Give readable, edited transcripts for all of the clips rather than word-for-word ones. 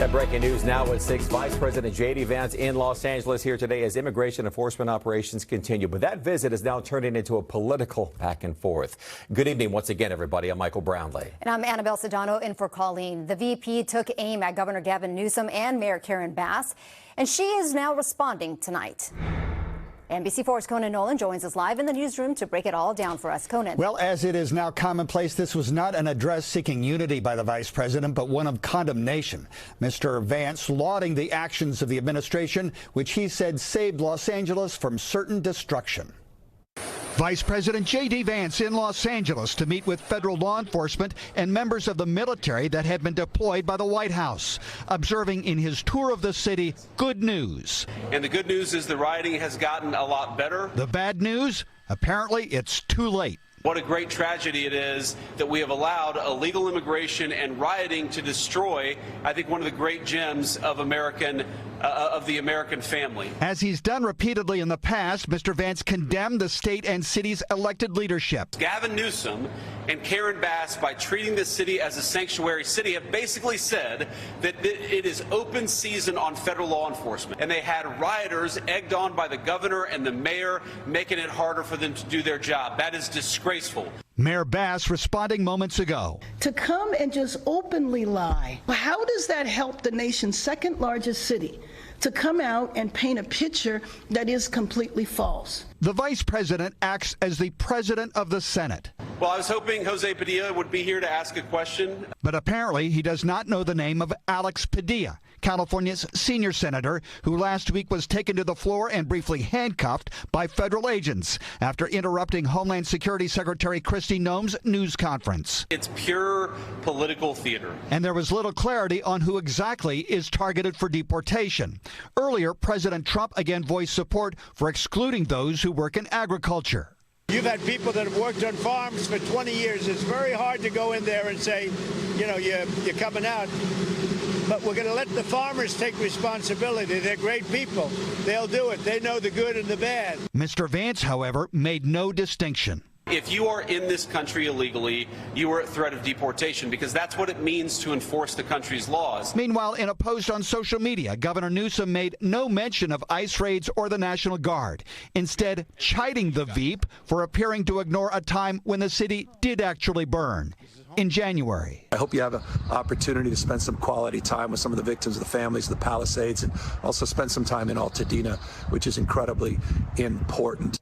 That breaking news now at 6. Vice President JD Vance in Los Angeles here today as immigration enforcement operations continue. But that visit is now turning into a political back and forth. Good evening once again, everybody. I'm Michael Brownlee. And I'm Annabelle Sedano in for Colleen. The VP took aim at Governor Gavin Newsom and Mayor Karen Bass, and she is now responding tonight. NBC4's Conan Nolan joins us live in the newsroom to break it all down for us. Conan. Well, as it is now commonplace, this was not an address seeking unity by the vice president, but one of condemnation. Mr. Vance lauding the actions of the administration, which he said saved Los Angeles from certain destruction. Vice President JD Vance in Los Angeles to meet with federal law enforcement and members of the military that had been deployed by the White House, observing in his tour of the city good news. And the good news is the rioting has gotten a lot better. The bad news? Apparently it's too late. What a great tragedy it is that we have allowed illegal immigration and rioting to destroy, I think, one of the great gems of the American family. As he's done repeatedly in the past, Mr. Vance condemned the state and city's elected leadership. Gavin Newsom and Karen Bass, by treating this city as a sanctuary city, have basically said that it is open season on federal law enforcement. And they had rioters egged on by the governor and the mayor, making it harder for them to do their job. That is disgraceful. Mayor Bass responding moments ago. To come and just openly lie, how does that help the nation's second largest city to come out and paint a picture that is completely false? The vice president acts as the president of the Senate. Well, I was hoping Jose Padilla would be here to ask a question. But apparently he does not know the name of Alex Padilla, California's senior senator, who last week was taken to the floor and briefly handcuffed by federal agents after interrupting Homeland Security Secretary Kristi Noem's news conference. It's pure political theater. And there was little clarity on who exactly is targeted for deportation. Earlier, President Trump again voiced support for excluding those who work in agriculture. You've had people that have worked on farms for 20 years. It's very hard to go in there and say, you know, you're coming out. But we're going to let the farmers take responsibility. They're great people. They'll do it. They know the good and the bad. Mr. Vance, however, made no distinction. If you are in this country illegally, you are at threat of deportation, because that's what it means to enforce the country's laws. Meanwhile, in a post on social media, Governor Newsom made no mention of ICE raids or the National Guard, instead chiding the Veep for appearing to ignore a time when the city did actually burn. In January. I hope you have an opportunity to spend some quality time with some of the victims, the families of the Palisades, and also spend some time in Altadena, which is incredibly important.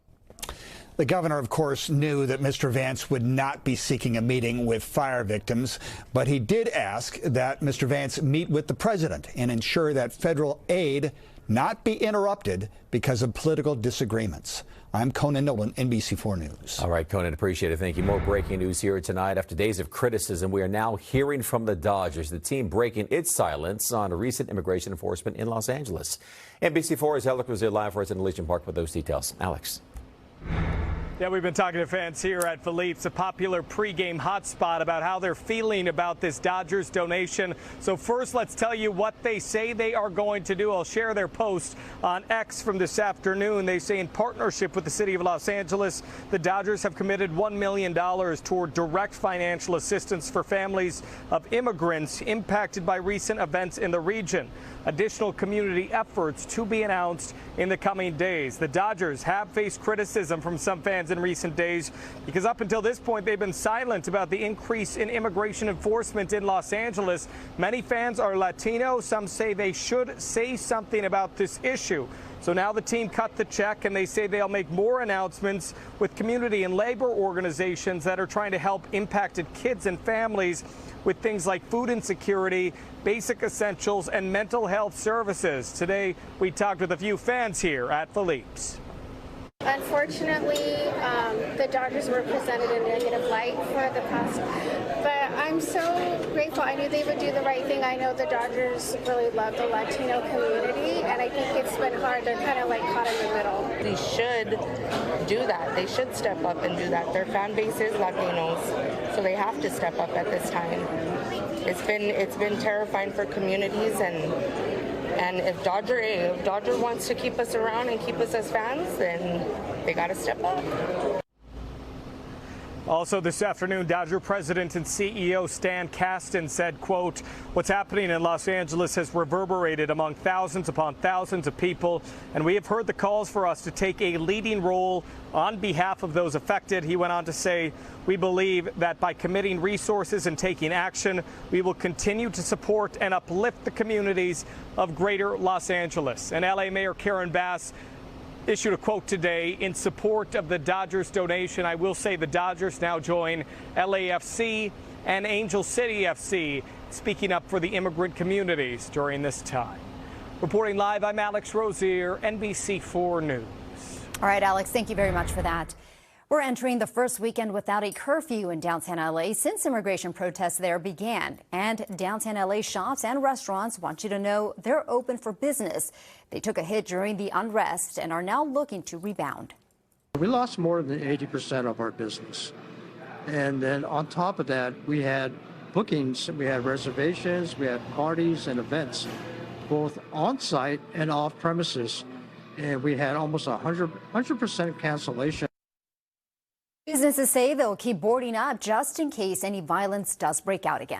The governor, of course, knew that Mr. Vance would not be seeking a meeting with fire victims, but he did ask that Mr. Vance meet with the president and ensure that federal aid not be interrupted because of political disagreements. I'm Conan Nolan, NBC4 News. All right, Conan, appreciate it. Thank you. More breaking news here tonight. After days of criticism, we are now hearing from the Dodgers, the team breaking its silence on recent immigration enforcement in Los Angeles. NBC4's Alex was there live for us in Legion Park with those details. Alex. Yeah, we've been talking to fans here at Philippe's, a popular pregame hotspot, about how they're feeling about this Dodgers donation. So first, let's tell you what they say they are going to do. I'll share their post on X from this afternoon. They say in partnership with the city of Los Angeles, the Dodgers have committed $1 million toward direct financial assistance for families of immigrants impacted by recent events in the region. Additional community efforts to be announced in the coming days. The Dodgers have faced criticism from some fans in recent days because up until this point they've been silent about the increase in immigration enforcement in Los Angeles. Many fans are Latino. Some say they should say something about this issue. So now the team cut the check, and they say they'll make more announcements with community and labor organizations that are trying to help impacted kids and families with things like food insecurity, basic essentials, and mental health services. Today, we talked with a few fans here at Philippe's. Unfortunately, the Dodgers were presented in a negative light for the past, but I'm so grateful. I knew they would do the right thing. I know the Dodgers really love the Latino community, and I think it's been hard. They're kind of like caught in the middle. They should do that. They should step up and do that. Their fan base is Latinos, so they have to step up at this time. It's been terrifying for communities, and if Dodger wants to keep us around and keep us as fans, then they got to step up. Also this afternoon, Dodger President and CEO Stan Kasten said, quote, "What's happening in Los Angeles has reverberated among thousands upon thousands of people, and we have heard the calls for us to take a leading role on behalf of those affected." He went on to say, "We believe that by committing resources and taking action, we will continue to support and uplift the communities of greater Los Angeles." And LA Mayor Karen Bass issued a quote today in support of the Dodgers donation. I will say the Dodgers now join LAFC and Angel City FC, speaking up for the immigrant communities during this time. Reporting live, I'm Alex Rozier, NBC4 News. All right, Alex, thank you very much for that. We're entering the first weekend without a curfew in downtown LA since immigration protests there began. And downtown LA shops and restaurants want you to know they're open for business. They took a hit during the unrest and are now looking to rebound. We lost more than 80% of our business. And then on top of that, we had bookings, we had reservations, we had parties and events, both on site and off premises. And we had almost 100% cancellation. Businesses say they'll keep boarding up just in case any violence does break out again.